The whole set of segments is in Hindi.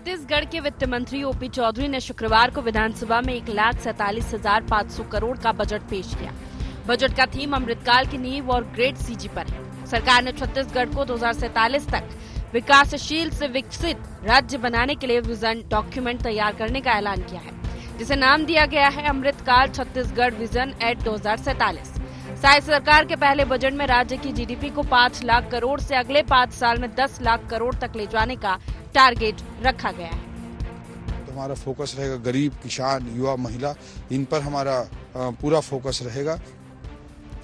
छत्तीसगढ़ के वित्त मंत्री ओपी चौधरी ने शुक्रवार को विधानसभा में 1,47,500 करोड़ का बजट पेश किया। बजट का थीम अमृतकाल की नींव और ग्रेट सीजी पर है। सरकार ने छत्तीसगढ़ को 2047 तक विकासशील से विकसित राज्य बनाने के लिए विजन डॉक्यूमेंट तैयार करने का ऐलान किया है, जिसे नाम दिया गया है अमृतकाल छत्तीसगढ़ विजन एट 2047। साय सरकार के पहले बजट में राज्य की जीडीपी को 5 लाख करोड़ से अगले 5 साल में 10 लाख करोड़ तक ले जाने का टारगेट रखा गया है। तो हमारा फोकस रहेगा गरीब, किसान, युवा, महिला, इन पर हमारा पूरा फोकस रहेगा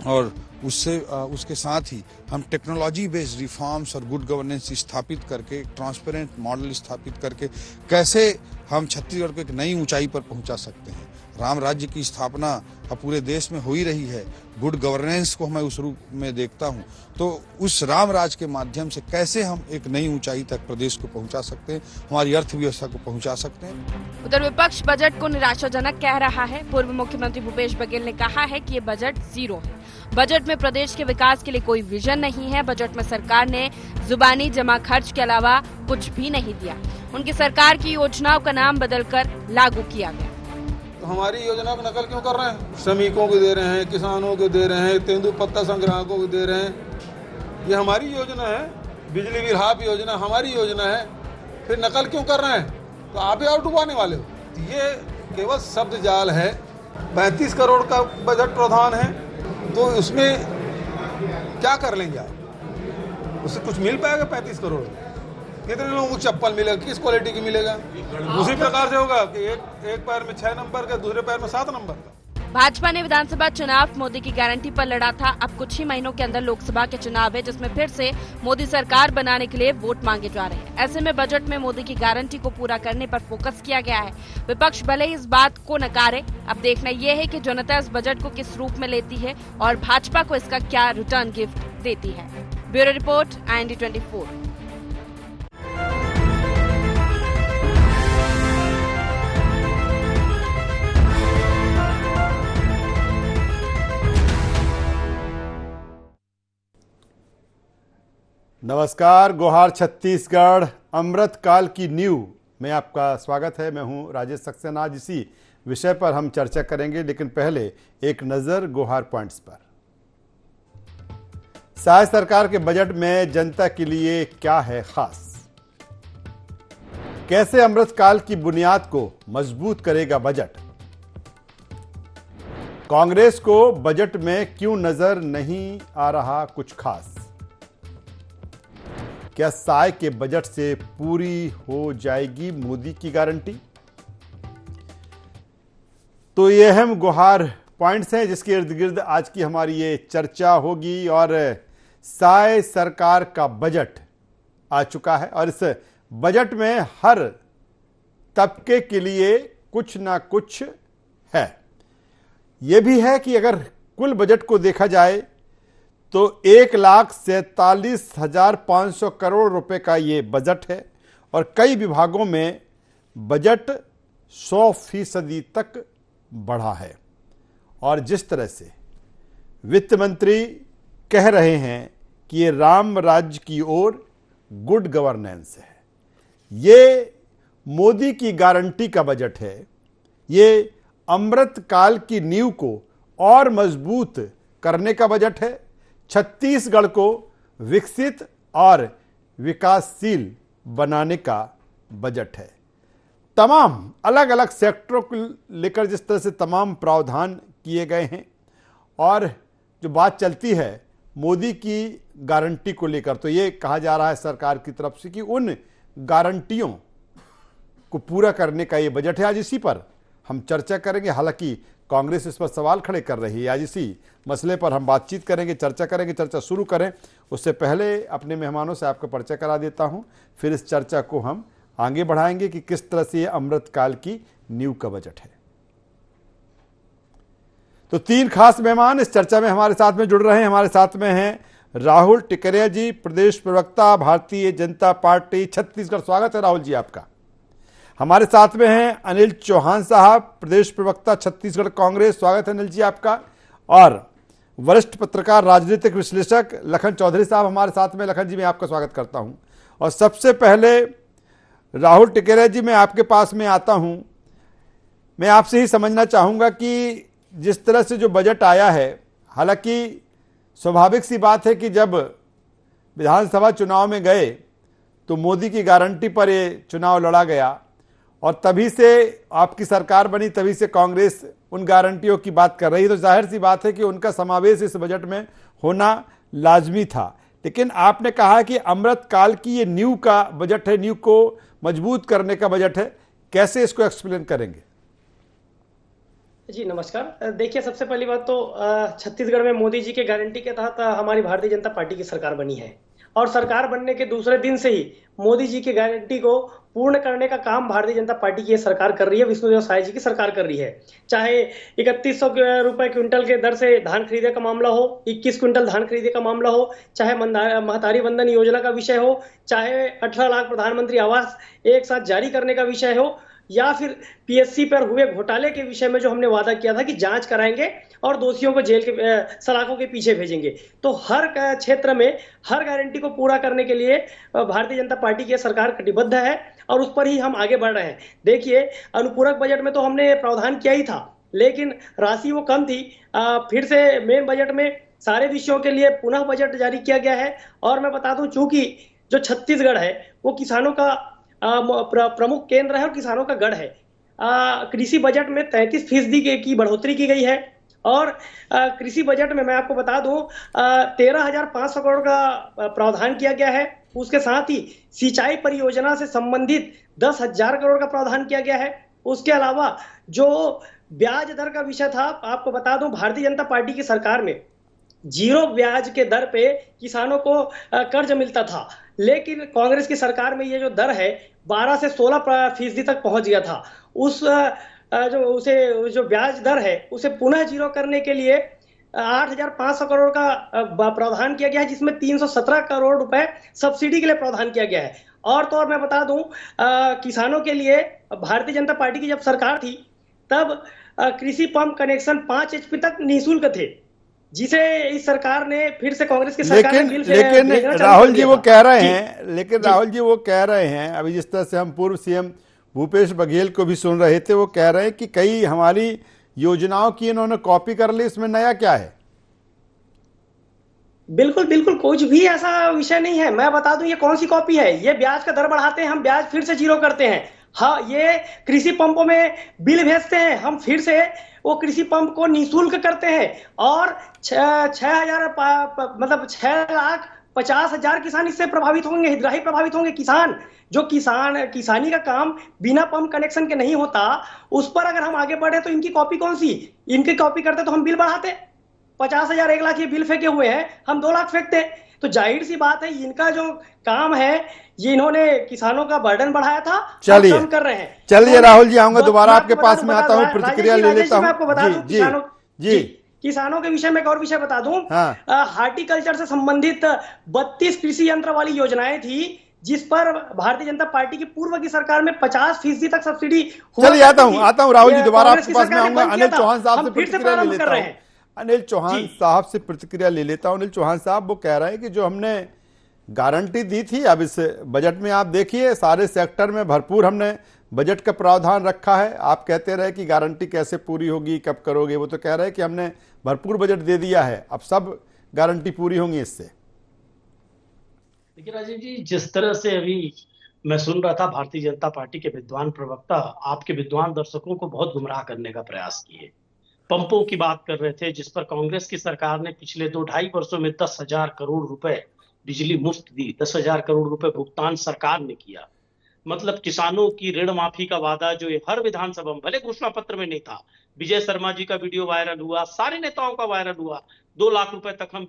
और उसके साथ ही हम टेक्नोलॉजी बेस्ड रिफॉर्म्स और गुड गवर्नेंस स्थापित करके, ट्रांसपेरेंट मॉडल स्थापित करके कैसे हम छत्तीसगढ़ को एक नई ऊंचाई पर पहुंचा सकते हैं। राम राज्य की स्थापना अब पूरे देश में हो ही रही है। गुड गवर्नेंस को मैं उस रूप में देखता हूं, तो उस राम राज के माध्यम से कैसे हम एक नई ऊंचाई तक प्रदेश को पहुंचा सकते हैं, हमारी अर्थव्यवस्था को पहुंचा सकते हैं। उधर विपक्ष बजट को निराशाजनक कह रहा है। पूर्व मुख्यमंत्री भूपेश बघेल ने कहा है कि ये बजट जीरो है। बजट में प्रदेश के विकास के लिए कोई विजन नहीं है। बजट में सरकार ने जुबानी जमा खर्च के अलावा कुछ भी नहीं दिया। उनकी सरकार की योजनाओं का नाम बदलकर लागू किया गया। हमारी योजना को नकल क्यों कर रहे हैं? श्रमिकों को दे रहे हैं, किसानों को दे रहे हैं, तेंदुपत्ता संग्राहकों को दे रहे हैं। ये हमारी योजना है, बिजली बिल हाफ योजना हमारी योजना है, फिर नकल क्यों कर रहे हैं? तो आप ही और डुबाने वाले हो। ये केवल शब्द जाल है। 35 करोड़ का बजट प्रावधान है, तो उसमें क्या कर लेंगे आप? उससे कुछ मिल पाएगा? 35 करोड़ कितने लोगों को चप्पल मिलेगा? किस क्वालिटी की मिलेगा? उसी प्रकार से होगा कि एक पैर में 6 नंबर का, दूसरे पैर में 7 नंबर का। भाजपा ने विधानसभा चुनाव मोदी की गारंटी पर लड़ा था। अब कुछ ही महीनों के अंदर लोकसभा के चुनाव है, जिसमें फिर से मोदी सरकार बनाने के लिए वोट मांगे जा रहे हैं। ऐसे में बजट में मोदी की गारंटी को पूरा करने पर फोकस किया गया है। विपक्ष भले ही इस बात को नकारे, अब देखना यह है कि जनता इस बजट को किस रूप में लेती है और भाजपा को इसका क्या रिटर्न गिफ्ट देती है। Bureau report, IND24। नमस्कार, गोहार छत्तीसगढ़ अमृतकाल की नींव में आपका स्वागत है। मैं हूं राजेश सक्सेना। आज इसी विषय पर हम चर्चा करेंगे, लेकिन पहले एक नज़र गोहार पॉइंट्स पर। साय सरकार के बजट में जनता के लिए क्या है खास? कैसे अमृतकाल की बुनियाद को मजबूत करेगा बजट? कांग्रेस को बजट में क्यों नजर नहीं आ रहा कुछ खास? क्या साय के बजट से पूरी हो जाएगी मोदी की गारंटी? तो ये अहम गुहार पॉइंट्स हैं जिसके इर्द गिर्द आज की हमारी ये चर्चा होगी। और साय सरकार का बजट आ चुका है और इस बजट में हर तबके के लिए कुछ ना कुछ है। यह भी है कि अगर कुल बजट को देखा जाए तो 1,47,500 करोड़ रुपए का ये बजट है और कई विभागों में बजट 100% तक बढ़ा है। और जिस तरह से वित्त मंत्री कह रहे हैं कि ये राम राज्य की ओर गुड गवर्नेंस है, ये मोदी की गारंटी का बजट है, ये अमृतकाल की नींव को और मजबूत करने का बजट है, छत्तीसगढ़ को विकसित और विकासशील बनाने का बजट है। तमाम अलग अलग सेक्टरों को लेकर जिस तरह से तमाम प्रावधान किए गए हैं और जो बात चलती है मोदी की गारंटी को लेकर, तो ये कहा जा रहा है सरकार की तरफ से कि उन गारंटियों को पूरा करने का ये बजट है। आज इसी पर हम चर्चा करेंगे। हालांकि कांग्रेस इस पर सवाल खड़े कर रही है। आज इसी मसले पर हम बातचीत करेंगे, चर्चा करेंगे। चर्चा शुरू करें उससे पहले अपने मेहमानों से आपका परिचय करा देता हूं, फिर इस चर्चा को हम आगे बढ़ाएंगे कि किस तरह से ये अमृतकाल की नींव का बजट है। तो 3 खास मेहमान इस चर्चा में हमारे साथ में जुड़ रहे हैं। हमारे साथ में हैं राहुल टिकरिया जी, प्रदेश प्रवक्ता, भारतीय जनता पार्टी छत्तीसगढ़। स्वागत है राहुल जी आपका। हमारे साथ में हैं अनिल चौहान साहब, प्रदेश प्रवक्ता छत्तीसगढ़ कांग्रेस। स्वागत है अनिल जी आपका। और वरिष्ठ पत्रकार, राजनीतिक विश्लेषक लखन चौधरी साहब हमारे साथ में। लखन जी, मैं आपका स्वागत करता हूं। और सबसे पहले राहुल टिकेरा जी, मैं आपके पास में आता हूं। मैं आपसे ही समझना चाहूंगा कि जिस तरह से जो बजट आया है, हालांकि स्वाभाविक सी बात है कि जब विधानसभा चुनाव में गए तो मोदी की गारंटी पर ये चुनाव लड़ा गया और तभी से आपकी सरकार बनी, तभी से कांग्रेस उन गारंटियों की बात कर रही है, तो जाहिर सी बात है कि उनका समावेश इस बजट में होना लाजमी था। लेकिन आपने कहा कि अमृत काल की ये नींव का बजट है, नींव को मजबूत करने का बजट है, कैसे इसको एक्सप्लेन करेंगे? जी नमस्कार। देखिए, सबसे पहली बात तो छत्तीसगढ़ में मोदी जी के गारंटी के तहत हमारी भारतीय जनता पार्टी की सरकार बनी है और सरकार बनने के दूसरे दिन से ही मोदी जी की गारंटी को पूर्ण करने का काम भारतीय जनता पार्टी की सरकार कर रही है, विष्णुदेव साय जी की सरकार कर रही है। चाहे 3100 रुपए क्विंटल के दर से धान खरीदे का मामला हो, 21 क्विंटल धान खरीदे का मामला हो, चाहे महतारी वंदन योजना का विषय हो, चाहे 18 लाख प्रधानमंत्री आवास एक साथ जारी करने का विषय हो, या फिर पीएससी पर हुए घोटाले के विषय में जो हमने वादा किया था कि जांच कराएंगे और दोषियों को जेल के सलाखों के पीछे भेजेंगे, तो हर क्षेत्र में हर गारंटी को पूरा करने के लिए भारतीय जनता पार्टी की सरकार कटिबद्ध है और उस पर ही हम आगे बढ़ रहे हैं। देखिए, अनुपूरक बजट में तो हमने प्रावधान किया ही था, लेकिन राशि वो कम थी। फिर से मेन बजट में सारे विषयों के लिए पुनः बजट जारी किया गया है। और मैं बता दूं, चूंकि जो छत्तीसगढ़ है वो किसानों का प्रमुख केंद्र है और किसानों का गढ़ है। कृषि बजट में 33% की बढ़ोतरी की गई है और कृषि बजट में मैं आपको बता दूं 13,500 करोड़ का प्रावधान किया गया है। उसके साथ ही सिंचाई परियोजना से संबंधित 10,000 करोड़ का प्रावधान किया गया है। उसके अलावा जो ब्याज दर का विषय था, आपको बता दूं भारतीय जनता पार्टी की सरकार में 0 ब्याज के दर पे किसानों को कर्ज मिलता था, लेकिन कांग्रेस की सरकार में ये जो दर है 12 से 16% तक पहुंच गया था। उस जो ब्याज दर है उसे पुनः 0 करने के लिए 8,500 करोड़ का प्रावधान किया गया है, जिसमें 317 करोड़ रुपए सब्सिडी के लिए प्रावधान किया गया है। और तो और मैं बता दूं, किसानों के लिए भारतीय जनता पार्टी की जब सरकार थी तब कृषि पंप कनेक्शन 5 HP तक निःशुल्क थे, जिसे इस सरकार ने फिर से कांग्रेस की सरकार लेकिन राहुल जी वो कह रहे हैं, राहुल जी वो कह रहे हैं, अभी जिस तरह से हम पूर्व सीएम भूपेश बघेल को भी सुन रहे थे, वो कह रहे हैं कि कई हमारी योजनाओं की इन्होंने कॉपी कर ली, इसमें नया क्या है? बिल्कुल बिल्कुल, कुछ भी ऐसा विषय नहीं है। मैं बता दूं, ये कौन सी कॉपी है? ये ब्याज का दर बढ़ाते हैं, हम ब्याज फिर से 0 करते हैं। हाँ, ये कृषि पंपों में बिल भेजते हैं, हम फिर से वो कृषि पंप को निःशुल्क करते हैं और 6,50,000 किसान इससे प्रभावित होंगे, हितग्राही प्रभावित होंगे। किसानी का काम बिना पंप कनेक्शन के नहीं होता, उस पर अगर हम आगे बढ़े तो इनकी कॉपी कौन सी? इनकी कॉपी करते तो हम बिल बढ़ाते। 50,000 1 लाख ये बिल फेंके हुए हैं, हम 2 लाख फेंकते। तो जाहिर सी बात है, इनका जो काम है, ये इन्होंने किसानों का बर्डन बढ़ाया था, चलिए कम कर रहे हैं। चलिए राहुल जी, आऊंगा दोबारा आपके पास में आता हूं, प्रतिक्रिया ले लेता हूं। आपको बता दूं, किसानों के विषय में एक और विषय बता दूं। हार्टिकल्चर से संबंधित 32 कृषि यंत्र वाली योजनाएं थी, जिस पर भारतीय जनता पार्टी की पूर्व की सरकार में 50% तक सब्सिडी। चलिए आता हूं राहुल जी, दोबारा आपके पास में आऊंगा। अनिल चौहान साहब से प्रतिक्रिया ले लेता हूं। अनिल चौहान साहब से प्रतिक्रिया ले लेता हूं। अनिल चौहान साहब, वो कह रहे हैं कि जो हमने गारंटी दी थी, अब इस बजट में आप देखिए सारे सेक्टर में भरपूर हमने बजट का प्रावधान रखा है। आप कहते रहे कि गारंटी कैसे पूरी होगी, कब करोगे, वो तो कह रहे हैं कि हमने भरपूर बजट दे दिया है, अब सब गारंटी पूरी होंगी इससे। देखिए राजीव जी, जिस तरह से अभी मैं सुन रहा था, भारतीय जनता पार्टी के विद्वान प्रवक्ता आपके विद्वान दर्शकों को बहुत गुमराह करने का प्रयास किए। पंपों की बात कर रहे थे, जिस पर कांग्रेस की सरकार ने पिछले 2-2.5 वर्षों में 10,000 करोड़ रुपए बिजली मुफ्त दी, 10,000 करोड़ रुपए भुगतान सरकार ने किया। मतलब किसानों की ऋण माफी का वादा जो ये हर विधानसभा में, भले घोषणा पत्र में नहीं था, विजय शर्मा जी का वीडियो वायरल हुआ, सारे नेताओं का वायरल हुआ, 2 लाख रुपए तक हम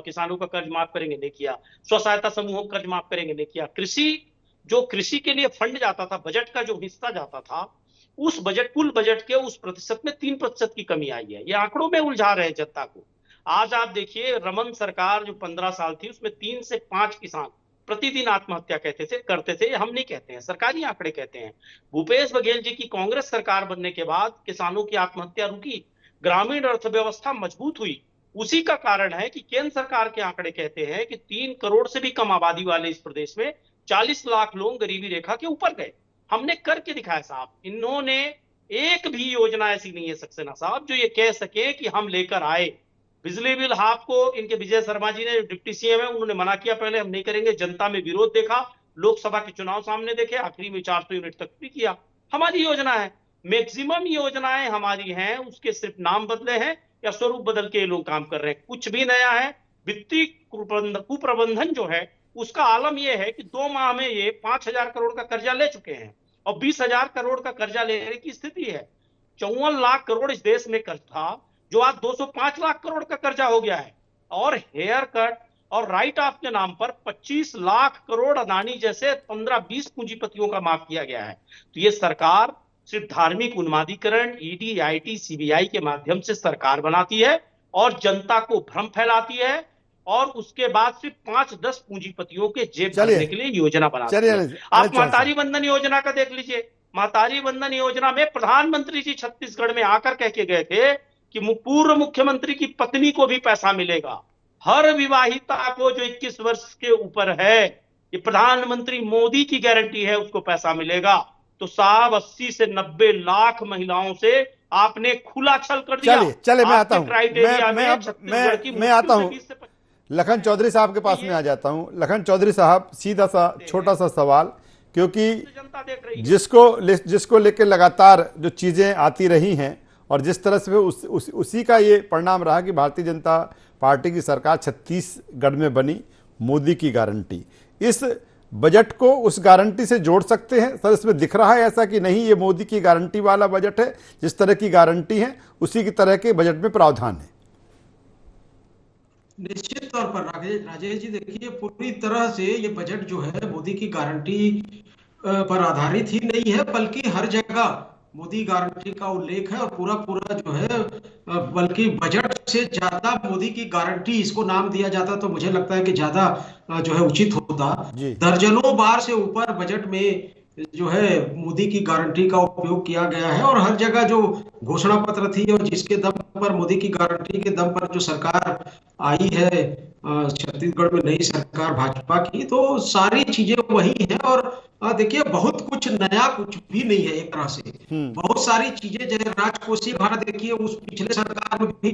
किसानों का कर्ज माफ करेंगे, नहीं किया। स्व सहायता समूहों का कर्ज माफ करेंगे, नहीं किया। कृषि के लिए फंड जाता था, बजट का जो हिस्सा जाता था, उस बजट, कुल बजट के उस प्रतिशत में 3% की कमी आई है। ये आंकड़ों में उलझा रहे हैं जनता को। आज आप देखिए, रमन सरकार जो 15 साल थी, उसमें 3 से 5 किसान प्रतिदिन आत्महत्या करते थे। हम नहीं कहते हैं, सरकारी आंकड़े कहते हैं। भूपेश बघेल जी की कांग्रेस सरकार बनने के बाद किसानों की आत्महत्या रुकी, ग्रामीण अर्थव्यवस्था मजबूत हुई। उसी का कारण है कि केंद्र सरकार के आंकड़े कहते हैं कि 3 करोड़ से भी कम आबादी वाले इस प्रदेश में 40 लाख लोग गरीबी रेखा के ऊपर गए। हमने करके दिखाया साहब। इन्होंने एक भी योजना ऐसी नहीं है सक्सेना साहब जो ये कह सके कि हम लेकर आए। बिजली बिल हाफ को इनके विजय शर्मा जी ने, डिप्टी सीएम है, उन्होंने मना किया पहले हम नहीं करेंगे, जनता में विरोध देखा, लोकसभा के चुनाव सामने देखे, आखिरी में 400 यूनिट तक भी किया। हमारी योजना है, मैक्सिमम योजनाएं हमारी हैं, उसके सिर्फ नाम बदले हैं या स्वरूप बदल के ये लोग काम कर रहे हैं। कुछ भी नया है। वित्तीय कुप्रबंधन जो है उसका आलम यह है कि 2 माह में ये 5,000 करोड़ का कर्जा ले चुके हैं और 20,000 करोड़ का कर्जा लेने की स्थिति है। 54 लाख करोड़ इस देश में कर्ज था जो आज 205 लाख करोड़ का कर्जा हो गया है। और हेयर कट और राइट ऑफ के नाम पर 25 लाख करोड़ अदानी जैसे 15-20 पूंजीपतियों का माफ किया गया है। तो ये सरकार सिर्फ धार्मिक उन्मादीकरण, ईडी, आईटी, सीबीआई के माध्यम से सरकार बनाती है और जनता को भ्रम फैलाती है और उसके बाद सिर्फ 5-10 पूंजीपतियों के जेब भरने के लिए योजना बनाती है। आप महतारी बंधन योजना का देख लीजिए। महतारी बंधन योजना में प्रधानमंत्री जी छत्तीसगढ़ में आकर कह के गए थे कि पूर्व मुख्यमंत्री की पत्नी को भी पैसा मिलेगा। हर विवाहिता को जो 21 वर्ष के ऊपर है, ये प्रधानमंत्री मोदी की गारंटी है, उसको पैसा मिलेगा। तो साहब 80 से 90 लाख महिलाओं से आपने खुला छल कर दिया। चलिए मैं आता हूं, मैं आता हूं, लखन चौधरी साहब के पास में आ जाता हूं। लखन चौधरी साहब, सीधा सा छोटा सा सवाल, क्योंकि जिसको लेकर लगातार जो चीजें आती रही हैं और जिस तरह से उसी का ये परिणाम रहा कि भारतीय जनता पार्टी की सरकार छत्तीसगढ़ में बनी, मोदी की गारंटी। इस बजट को उस गारंटी से जोड़ सकते हैं सर? इसमें दिख रहा है ऐसा कि नहीं, ये मोदी की गारंटी वाला बजट है, जिस तरह की गारंटी है उसी की तरह के बजट में प्रावधान है? निश्चित तौर पर राजेश जी, देखिए पूरी तरह से ये बजट जो है मोदी की गारंटी पर आधारित ही नहीं है, बल्कि हर जगह मोदी गारंटी का उल्लेख है और पूरा जो है, बल्कि बजट से ज्यादा मोदी की गारंटी इसको नाम दिया जाता तो मुझे लगता है कि ज्यादा जो है उचित होता। दर्जनों बार से ऊपर बजट में जो है मोदी की गारंटी का उपयोग किया गया है और हर जगह जो घोषणा पत्र थी और जिसके दम पर, मोदी की गारंटी के दम पर जो सरकार आई है छत्तीसगढ़ में, नई सरकार भाजपा की, तो सारी चीजें वही हैं। और देखिए बहुत कुछ नया कुछ भी नहीं है एक तरह से। बहुत सारी चीजें, जैसे राजकोषीय भार देखिए, उस पिछले सरकार में भी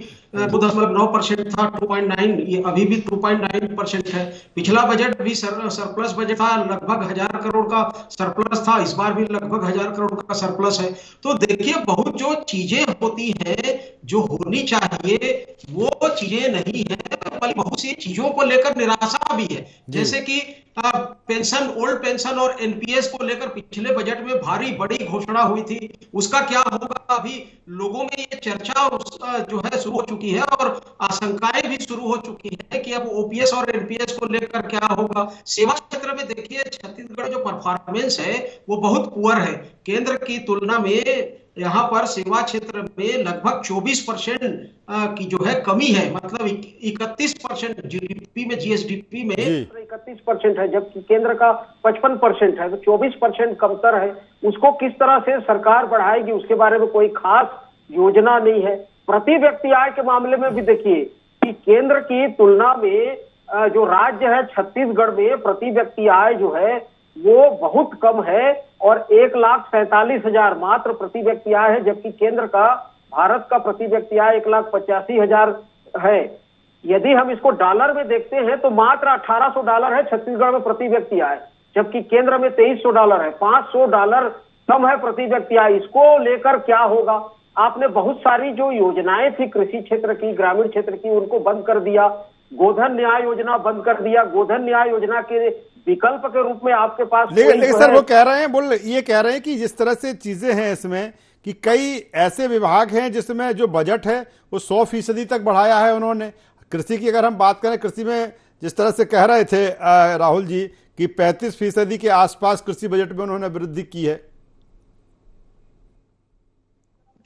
2.9% था, 2.9, ये अभी भी 2.9% है। पिछला बजट भी सरप्लस बजट था, लगभग 1000 करोड़ का सरप्लस था, इस बार भी लगभग 1000 करोड़ का सरप्लस है। तो देखिए बहुत जो चीजें होती हैं जो होनी चाहिए वो चीजें नहीं है, बल्कि बहुत सी चीजों को लेकर निराशा भी है। जैसे कि पेंशन, ओल्ड पेंशन और एनपीएस को लेकर पिछले बजट में भारी बड़ी घोषणा हुई थी, उसका क्या होगा? अभी लोगों में ये चर्चा जो है शुरू हो चुकी है और आशंकाएं भी शुरू हो चुकी है कि अब ओपीएस और एनपीएस को लेकर क्या होगा। सेवा क्षेत्र में देखिए छत्तीसगढ़ जो परफॉर्मेंस है वो बहुत पुअर है। केंद्र की तुलना में यहाँ पर सेवा क्षेत्र में लगभग 24% की जो है कमी है, मतलब 31% जीडीपी में, जीएसडीपी में 31% है, जबकि केंद्र का 55% है, तो 24% कमतर है। उसको किस तरह से सरकार बढ़ाएगी उसके बारे में कोई खास योजना नहीं है। प्रति व्यक्ति आय के मामले में भी देखिए कि केंद्र की तुलना में जो राज्य है छत्तीसगढ़ में प्रति व्यक्ति आय जो है वो बहुत कम है और 1,47,000 मात्र प्रति व्यक्ति आय है, जबकि केंद्र का, भारत का प्रति व्यक्ति आय 1,85,000 है। यदि हम इसको डॉलर में देखते हैं तो मात्र $1,800 है छत्तीसगढ़ में प्रति व्यक्ति आय, जबकि केंद्र में $2,300 है। $500 कम है प्रति व्यक्ति आय। इसको लेकर क्या होगा? आपने बहुत सारी जो योजनाएं थी कृषि क्षेत्र की, ग्रामीण क्षेत्र की, उनको बंद कर दिया। गोधन न्याय योजना बंद कर दिया। गोधन न्याय योजना के विकल्प के रूप में आपके पास, लेकिन सर वो कह रहे हैं, ये कह रहे हैं कि जिस तरह से चीजें हैं इसमें कि कई ऐसे विभाग हैं जिसमें जो बजट है वो 100% तक बढ़ाया है उन्होंने। कृषि की अगर हम बात करें, कृषि में जिस तरह से कह रहे थे राहुल जी कि 35% के आसपास कृषि बजट में उन्होंने वृद्धि की है।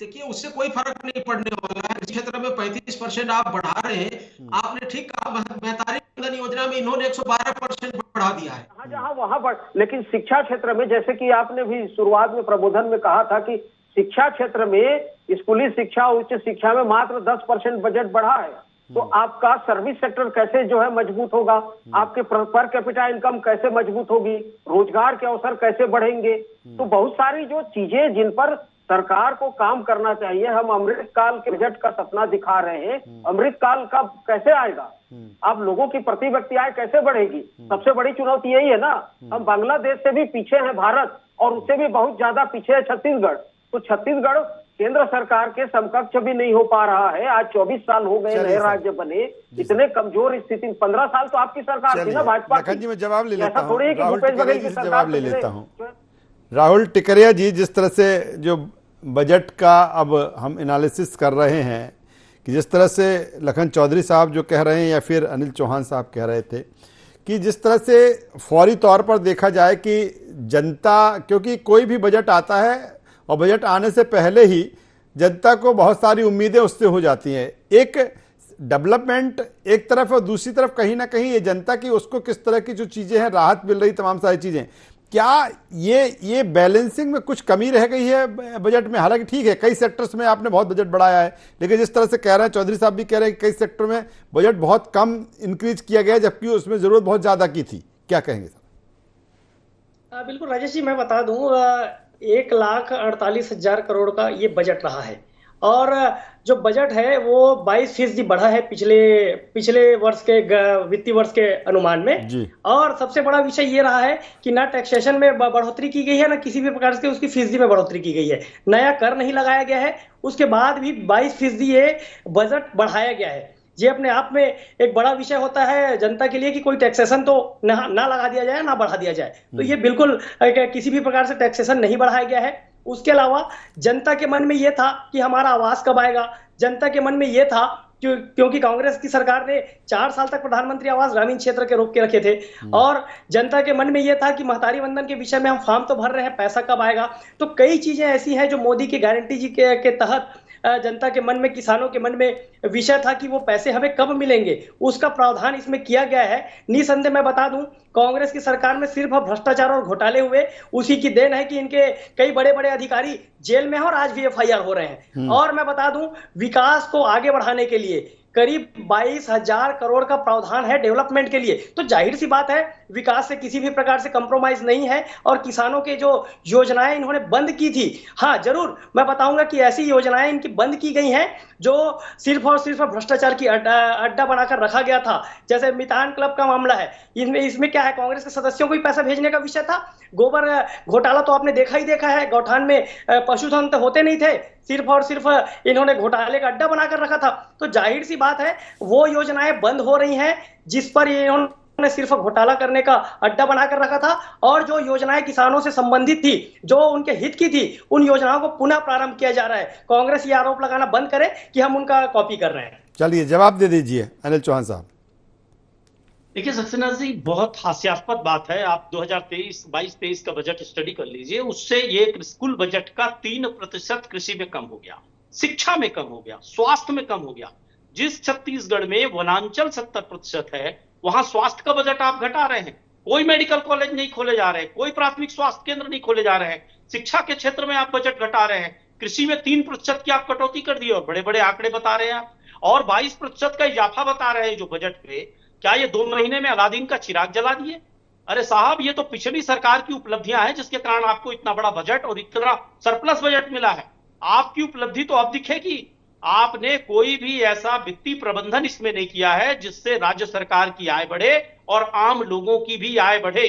देखिए उससे कोई फर्क नहीं पड़ने वाला है। इस क्षेत्र में 35% आप बढ़ा रहे हैं। आपने ठीक कहा, महतारी बंधन योजना में इन्होंने 112% बढ़ा दिया है जहां वहां पर। लेकिन शिक्षा क्षेत्र में, जैसे कि आपने भी शुरुआत में प्रबोधन में कहा था कि शिक्षा क्षेत्र में, स्कूली शिक्षा, उच्च शिक्षा में मात्र 10% बजट बढ़ा है। तो आपका सर्विस सेक्टर कैसे जो है मजबूत होगा, आपके पर कैपिटा इनकम कैसे मजबूत होगी, रोजगार के अवसर कैसे बढ़ेंगे। तो बहुत सारी जो चीजें जिन पर सरकार को काम करना चाहिए। हम अमृतकाल के बजट का सपना दिखा रहे हैं, अमृतकाल कब कैसे आएगा, आप लोगों की प्रति व्यक्ति आय कैसे बढ़ेगी। सबसे बड़ी चुनौती यही है ना। हम बांग्लादेश से भी पीछे हैं भारत, और उससे भी बहुत ज्यादा पीछे है छत्तीसगढ़। तो छत्तीसगढ़ केंद्र सरकार के समकक्ष भी नहीं हो पा रहा है। आज 24 साल हो गए नए राज्य बने, इतने कमजोर स्थिति। 15 साल तो आपकी सरकार थी ना भाजपा की। जी मैं जवाब ले लेता हूं, थोड़ी है कि भूपेश बघेल की सरकार जवाब ले लेता हूं। राहुल टिकरिया जी, जिस तरह से जो बजट का अब हम एनालिसिस कर रहे हैं कि जिस तरह से लखन चौधरी साहब जो कह रहे हैं या फिर अनिल चौहान साहब कह रहे थे कि जिस तरह से फौरी तौर पर देखा जाए कि जनता, क्योंकि कोई भी बजट आता है और बजट आने से पहले ही जनता को बहुत सारी उम्मीदें उससे हो जाती हैं। एक डेवलपमेंट एक तरफ और दूसरी तरफ कहीं ना कहीं ये जनता की उसको किस तरह की जो चीज़ें हैं राहत मिल रही, तमाम सारी चीज़ें, क्या ये बैलेंसिंग में कुछ कमी रह गई है बजट में? हालांकि ठीक है कई सेक्टर्स में आपने बहुत बजट बढ़ाया है, लेकिन जिस तरह से कह रहे हैं चौधरी साहब भी कह रहे हैं कि कई सेक्टर में बजट बहुत कम इंक्रीज किया गया जबकि उसमें जरूरत बहुत ज्यादा की थी। क्या कहेंगे सर? बिल्कुल राजेश जी, मैं बता दूं 1,48,000 करोड़ का ये बजट रहा है, और जो बजट है वो 22% बढ़ा है पिछले वर्ष के वित्तीय वर्ष के अनुमान में जी। और सबसे बड़ा विषय ये रहा है कि ना टैक्सेशन में बढ़ोतरी की गई है, ना किसी भी प्रकार से उसकी फीसदी में बढ़ोतरी की गई है। नया कर नहीं लगाया गया है, उसके बाद भी 22% ये बजट बढ़ाया गया है। ये अपने आप में एक बड़ा विषय होता है जनता के लिए कि कोई टैक्सेशन तो ना लगा दिया जाए ना बढ़ा दिया जाए। तो ये बिल्कुल किसी भी प्रकार से टैक्सेशन नहीं बढ़ाया गया है। उसके अलावा जनता के मन में यह था कि हमारा आवास कब आएगा, जनता के मन में यह था क्योंकि कांग्रेस की सरकार ने 4 साल तक प्रधानमंत्री आवास ग्रामीण क्षेत्र के रोक के रखे थे, और जनता के मन में यह था कि महतारी वंदन के विषय में हम फॉर्म तो भर रहे हैं, पैसा कब आएगा। तो कई चीजें ऐसी हैं जो मोदी की गारंटी जी के तहत जनता के मन में, किसानों के मन में विषय था कि वो पैसे हमें कब मिलेंगे, उसका प्रावधान इसमें किया गया है। निसंदेह मैं बता दूं कांग्रेस की सरकार में सिर्फ भ्रष्टाचार और घोटाले हुए, उसी की देन है कि इनके कई बड़े बड़े अधिकारी जेल में हैं और आज भी FIR हो रहे हैं। और मैं बता दूं विकास को आगे बढ़ाने के लिए करीब 22,000 करोड़ का प्रावधान है डेवलपमेंट के लिए। तो जाहिर सी बात है विकास से किसी भी प्रकार से कंप्रोमाइज नहीं है, और किसानों के जो योजनाएं इन्होंने बंद की थी, हाँ जरूर मैं बताऊंगा कि ऐसी योजनाएं इनकी बंद की गई हैं जो सिर्फ और सिर्फ भ्रष्टाचार की अड्डा बनाकर रखा गया था। जैसे मितान क्लब का मामला है, इसमें क्या है, कांग्रेस के सदस्यों को ही पैसा भेजने का विषय था। गोबर घोटाला तो आपने देखा ही देखा है, गौठान में पशुधन तो होते नहीं थे, सिर्फ और सिर्फ इन्होंने घोटाले का अड्डा बनाकर रखा था। तो जाहिर सी बात है वो योजनाएं बंद हो रही हैं जिस पर इन्होंने सिर्फ घोटाला करने का अड्डा बनाकर रखा था, और जो योजनाएं किसानों से संबंधित थी, जो उनके हित की थी, उन योजनाओं को पुनः प्रारंभ किया जा रहा है। कांग्रेस ये आरोप लगाना बंद करे कि हम उनका कॉपी कर रहे हैं। चलिए जवाब दे दीजिए अनिल चौहान साहब। देखिए सक्सेना जी, बहुत हास्यास्पद बात है। आप 2022-23 का बजट स्टडी कर लीजिए, उससे ये कुल बजट का 3% कृषि में कम हो गया, शिक्षा में कम हो गया, स्वास्थ्य में कम हो गया। जिस छत्तीसगढ़ में वनांचल 70% है, वहां स्वास्थ्य का बजट आप घटा रहे हैं। कोई मेडिकल कॉलेज नहीं खोले जा रहे, कोई प्राथमिक स्वास्थ्य केंद्र नहीं खोले जा रहे हैं। शिक्षा के क्षेत्र में आप बजट घटा रहे हैं, कृषि में 3% की आप कटौती कर दी और बड़े बड़े आंकड़े बता रहे हैं आप, और 22% का इजाफा बता रहे हैं जो बजट पे। क्या ये 2 महीने में अलादीन का चिराग जला दिए? अरे साहब, ये तो पिछली सरकार की उपलब्धियां हैं जिसके कारण आपको इतना बड़ा बजट और इतना सरप्लस बजट मिला है। आपकी उपलब्धि तो अब दिखेगी। आपने कोई भी ऐसा वित्तीय प्रबंधन इसमें नहीं किया है जिससे राज्य सरकार की आय बढ़े और आम लोगों की भी आय बढ़े।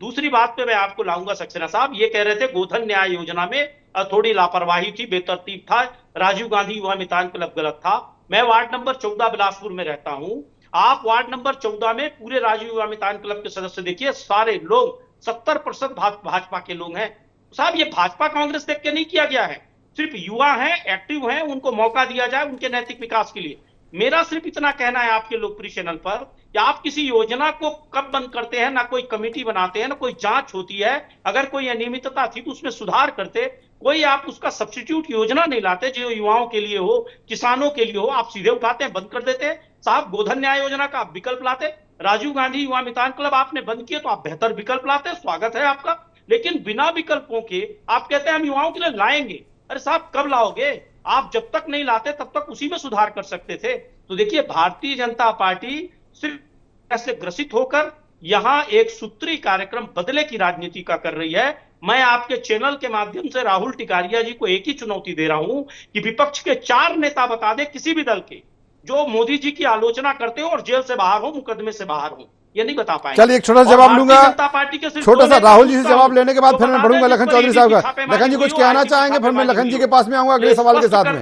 दूसरी बात पे मैं आपको लाऊंगा सक्सेना साहब, ये कह रहे थे गोधन न्याय योजना में थोड़ी लापरवाही थी, बेतरतीब था, राजीव गांधी युवा मितान क्लब गलत था। मैं वार्ड नंबर 14 बिलासपुर में रहता हूं। आप वार्ड नंबर 14 में पूरे राजीव युवा मितान क्लब के सदस्य देखिए, सारे लोग 70% भाजपा के लोग हैं। साहब, ये भाजपा कांग्रेस देख के नहीं किया गया है, सिर्फ युवा हैं, एक्टिव हैं, उनको मौका दिया जाए उनके नैतिक विकास के लिए। मेरा सिर्फ इतना कहना है आपके लोकप्रिय चैनल पर कि आप किसी योजना को कब बंद करते हैं, ना कोई कमेटी बनाते हैं, ना कोई जांच होती है। अगर कोई अनियमितता थी तो उसमें सुधार करते, कोई आप उसका सब्स्टिट्यूट योजना नहीं लाते जो युवाओं के लिए हो, किसानों के लिए हो। आप सीधे उठाते हैं, बंद कर देते हैं। साहब, गोधन न्याय योजना का आप विकल्प लाते, राजीव गांधी युवा मितान क्लब आपने बंद किए तो आप बेहतर विकल्प लाते, स्वागत है आपका। लेकिन बिना विकल्पों के आप कहते हैं हम युवाओं के लिए लाएंगे। अरे साहब, कब लाओगे? आप जब तक नहीं लाते तब तक उसी में सुधार कर सकते थे। तो देखिए, भारतीय जनता पार्टी सिर्फ ऐसे ग्रसित होकर यहां एक सूत्री कार्यक्रम बदले की राजनीति का कर रही है। मैं आपके चैनल के माध्यम से राहुल टिकारिया जी को एक ही चुनौती दे रहा हूं कि विपक्ष के 4 नेता बता दे किसी भी दल के जो मोदी जी की आलोचना करते हो और जेल से बाहर हो, मुकदमे से बाहर हो। ये नहीं बता पाएंगे। चलिए एक छोटा सा जवाब लूंगा, जनता पार्टी के छोटा सा राहुल जी से जवाब लेने के बाद फिर मैं बढ़ूंगा लखन चौधरी साहब का। लखन जी कुछ कहना चाहेंगे, फिर मैं लखन जी के पास में आऊंगा अगले सवाल के साथ में।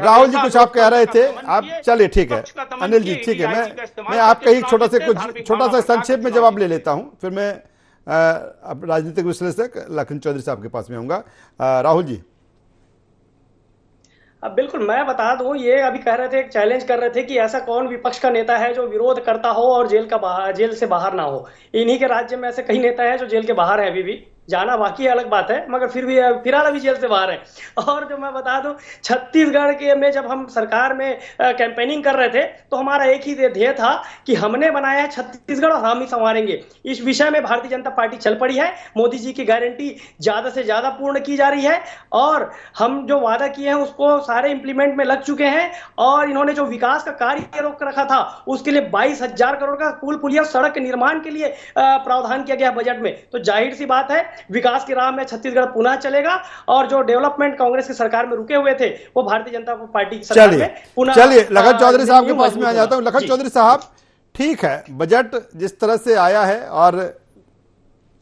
राहुल जी कुछ आप कह रहे थे, आप चलिए ठीक है। अनिल जी ठीक है, मैं आपका ही छोटा सा संक्षेप में जवाब ले लेता हूं, फिर मैं अब राजनीतिक विश्लेषक लखन चौधरी साहब के पास में आऊंगा। राहुल जी। अब बिल्कुल मैं बता दूं, ये अभी कह रहे थे, एक चैलेंज कर रहे थे कि ऐसा कौन विपक्ष का नेता है जो विरोध करता हो और जेल से बाहर ना हो। इन्हीं के राज्य में ऐसे कई नेता है जो जेल के बाहर है, अभी भी जाना बाकी अलग बात है, मगर फिर भी फिलहाल अभी जेल से बाहर है। और जो मैं बता दूं, छत्तीसगढ़ के में जब हम सरकार में कैंपेनिंग कर रहे थे तो हमारा एक ही ध्येय था कि हमने बनाया है छत्तीसगढ़ और हम ही संवारेंगे। इस विषय में भारतीय जनता पार्टी चल पड़ी है। मोदी जी की गारंटी ज्यादा से ज्यादा पूर्ण की जा रही है और हम जो वादा किए हैं उसको सारे इंप्लीमेंट में लग चुके हैं। और इन्होंने जो विकास का कार्य रोक रखा था उसके लिए 22,000 करोड़ का पुल पुलिया सड़क के निर्माण के लिए प्रावधान किया गया बजट में। तो जाहिर सी बात है, विकास की राह में छत्तीसगढ़ पुनः चलेगा और जो डेवलपमेंट कांग्रेस की सरकार में रुके हुए थे वो भारतीय जनता पार्टी की सरकार में पुनः। चलिए लखन चौधरी साहब के पास में आ जाता हूं। लखन चौधरी साहब, ठीक है, बजट जिस तरह से आया है और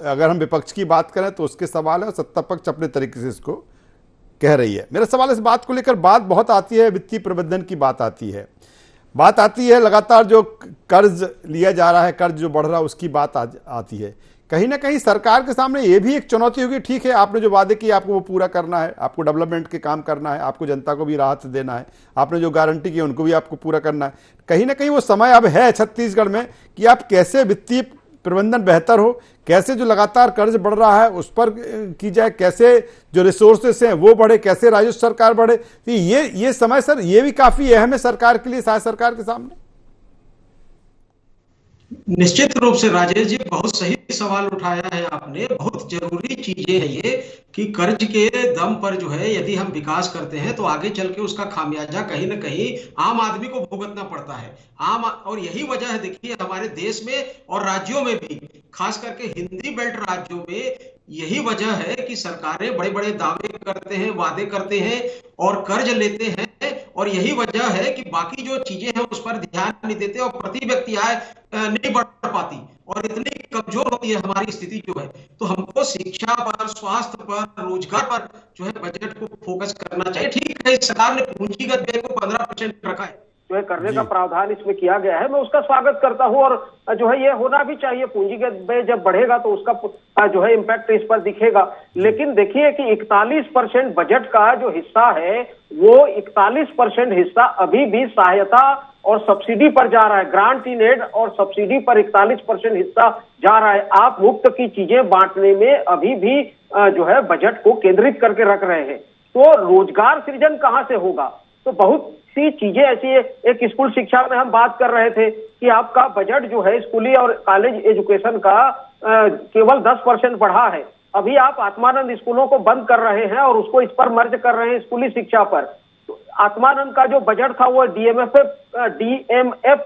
अगर हम विपक्ष की बात करें तो उसके सवाल है और सत्ता पक्ष अपने तरीके से इसको कह रही है। मेरा सवाल इस बात को लेकर बात बहुत आती है, वित्तीय प्रबंधन की बात आती है, लगातार जो कर्ज लिया जा रहा है, कर्ज जो बढ़ रहा है उसकी बात आती है। कहीं ना कहीं सरकार के सामने ये भी एक चुनौती होगी, ठीक है आपने जो वादे किए आपको वो पूरा करना है, आपको डेवलपमेंट के काम करना है, आपको जनता को भी राहत देना है, आपने जो गारंटी की उनको भी आपको पूरा करना है। कहीं ना कहीं वो समय अब है छत्तीसगढ़ में कि आप कैसे वित्तीय प्रबंधन बेहतर हो, कैसे जो लगातार कर्ज बढ़ रहा है उस पर की जाए, कैसे जो रिसोर्सेस हैं वो बढ़े, कैसे राजस्व सरकार बढ़े। तो ये समय सर ये भी काफी अहम है सरकार के लिए, शायद सरकार के सामने। निश्चित रूप से राजेश जी, बहुत सही सवाल उठाया है आपने। बहुत जरूरी चीजें है ये कि कर्ज के दम पर जो है यदि हम विकास करते हैं तो आगे चल के उसका खामियाजा कहीं ना कहीं आम आदमी को भुगतना पड़ता है। और यही वजह है, देखिए हमारे देश में और राज्यों में भी, खास करके हिंदी बेल्ट राज्यों में यही वजह है कि सरकारें बड़े बड़े दावे करते हैं, वादे करते हैं और कर्ज लेते हैं। और यही वजह है कि बाकी जो चीजें हैं उस पर ध्यान नहीं देते और प्रति व्यक्ति आय नहीं बढ़ पाती और इतनी कमजोर होती है हमारी स्थिति जो है। तो हमको शिक्षा पर, स्वास्थ्य पर, रोजगार पर जो है बजट को फोकस करना चाहिए। ठीक है, सरकार ने पूंजीगत व्यय को 15% रखा है, जो है करने का प्रावधान इसमें किया गया है, मैं उसका स्वागत करता हूं और जो है ये होना भी चाहिए। पूंजीगत व्यय जब बढ़ेगा तो उसका जो है इम्पैक्ट इस पर दिखेगा। लेकिन देखिए कि 41% बजट का जो हिस्सा है वो 41% हिस्सा अभी भी सहायता और सब्सिडी पर जा रहा है। ग्रांट इन एड और सब्सिडी पर 41% हिस्सा जा रहा है। आप मुफ्त की चीजें बांटने में अभी भी जो है बजट को केंद्रित करके रख रहे हैं। तो रोजगार सृजन कहां से होगा? तो बहुत सी चीजें ऐसी है। एक स्कूल शिक्षा में हम बात कर रहे थे कि आपका बजट जो है स्कूली और कॉलेज एजुकेशन का केवल 10% बढ़ा है। अभी आप आत्मानंद स्कूलों को बंद कर रहे हैं और उसको इस पर मर्ज कर रहे हैं स्कूली शिक्षा पर। तो आत्मानंद का जो बजट था वो डीएमएफ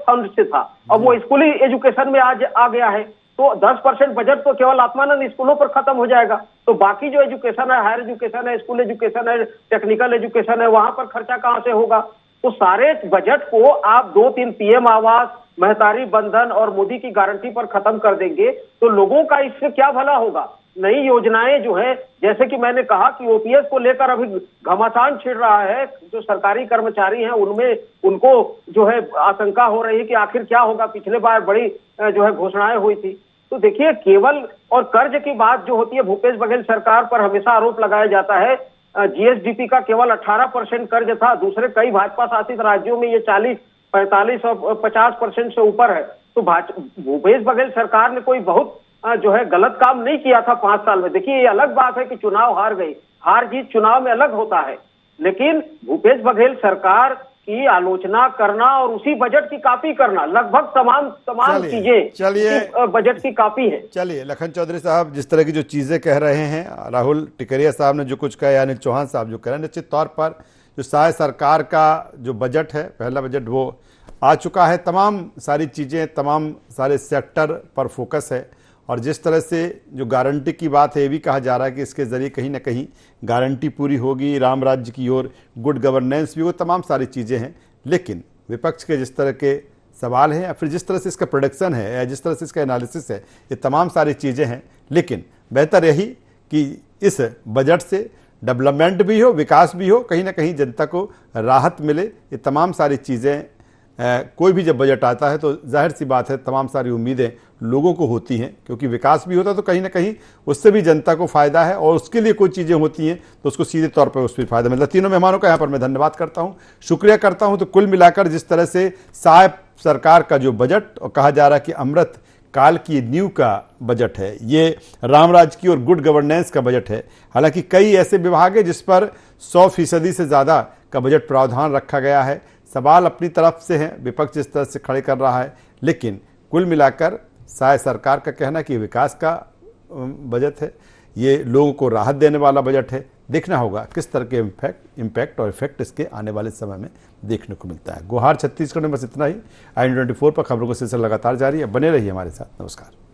फंड से था, अब वो स्कूली एजुकेशन में आज आ गया है। तो 10% बजट तो केवल आत्मानंद स्कूलों पर खत्म हो जाएगा। तो बाकी जो एजुकेशन है, हायर एजुकेशन है, स्कूल एजुकेशन है, टेक्निकल एजुकेशन है, वहां पर खर्चा कहां से होगा? तो सारे बजट को आप 2-3 पीएम आवास, महतारी बंधन और मोदी की गारंटी पर खत्म कर देंगे तो लोगों का इससे क्या भला होगा? नई योजनाएं जो है, जैसे कि मैंने कहा कि ओपीएस को लेकर अभी घमासान छिड़ रहा है, जो सरकारी कर्मचारी हैं उनमें उनको जो है आशंका हो रही है कि आखिर क्या होगा। पिछले बार बड़ी जो है घोषणाएं हुई थी। तो देखिए केवल और कर्ज की बात जो होती है, भूपेश बघेल सरकार पर हमेशा आरोप लगाया जाता है जीएसडीपी का केवल 18% कर्ज था। दूसरे कई भाजपा शासित राज्यों में ये 40, 45 और 50% से ऊपर है। तो भूपेश बघेल सरकार ने कोई बहुत जो है गलत काम नहीं किया था 5 साल में। देखिए ये अलग बात है कि चुनाव हार गई, हार जीत चुनाव में अलग होता है, लेकिन भूपेश बघेल सरकार की आलोचना करना और उसी बजट की कॉपी करना, लगभग तमाम चीजें चलिए बजट की कॉपी है। चलिए लखन चौधरी साहब जिस तरह की जो चीजें कह रहे हैं, राहुल टिकरिया साहब ने जो कुछ कहा, यानी चौहान साहब जो कह रहे हैं, निश्चित तौर पर जो शायद सरकार का जो बजट है, पहला बजट, वो आ चुका है। तमाम सारी चीज़ें, तमाम सारे सेक्टर पर फोकस है और जिस तरह से जो गारंटी की बात है, ये भी कहा जा रहा है कि इसके ज़रिए कहीं ना कहीं गारंटी पूरी होगी, राम राज्य की ओर गुड गवर्नेंस भी हो, तमाम सारी चीज़ें हैं। लेकिन विपक्ष के जिस तरह के सवाल हैं या फिर जिस तरह से इसका प्रोडक्शन है या जिस तरह से इसका एनालिसिस है, ये तमाम सारी चीज़ें हैं। लेकिन बेहतर यही कि इस बजट से डेवलपमेंट भी हो, विकास भी हो, कहीं ना कहीं जनता को राहत मिले। ये तमाम सारी चीज़ें, कोई भी जब बजट आता है तो जाहिर सी बात है तमाम सारी उम्मीदें लोगों को होती हैं, क्योंकि विकास भी होता है तो कहीं ना कहीं उससे भी जनता को फ़ायदा है और उसके लिए कोई चीज़ें होती हैं तो उसको सीधे तौर पर उस पर फ़ायदा मिलता है। तीनों मेहमानों का यहाँ पर मैं धन्यवाद करता हूँ, शुक्रिया करता हूँ। तो कुल मिलाकर जिस तरह से साहब सरकार का जो बजट, और कहा जा रहा है कि अमृत काल की नींव का बजट है, ये रामराज की और गुड गवर्नेंस का बजट है। हालांकि कई ऐसे विभाग हैं जिस पर 100% से ज़्यादा का बजट प्रावधान रखा गया है। सवाल अपनी तरफ से है, विपक्ष जिस तरह से खड़े कर रहा है, लेकिन कुल मिलाकर शायद सरकार का कहना कि विकास का बजट है, ये लोगों को राहत देने वाला बजट है। देखना होगा किस तरह के इम्पैक्ट और इफेक्ट इसके आने वाले समय में देखने को मिलता है। गुहार छत्तीसगढ़ में बस इतना ही। IN24 पर खबरों का सिलसिला लगातार जारी है, बने रहिए हमारे साथ। नमस्कार।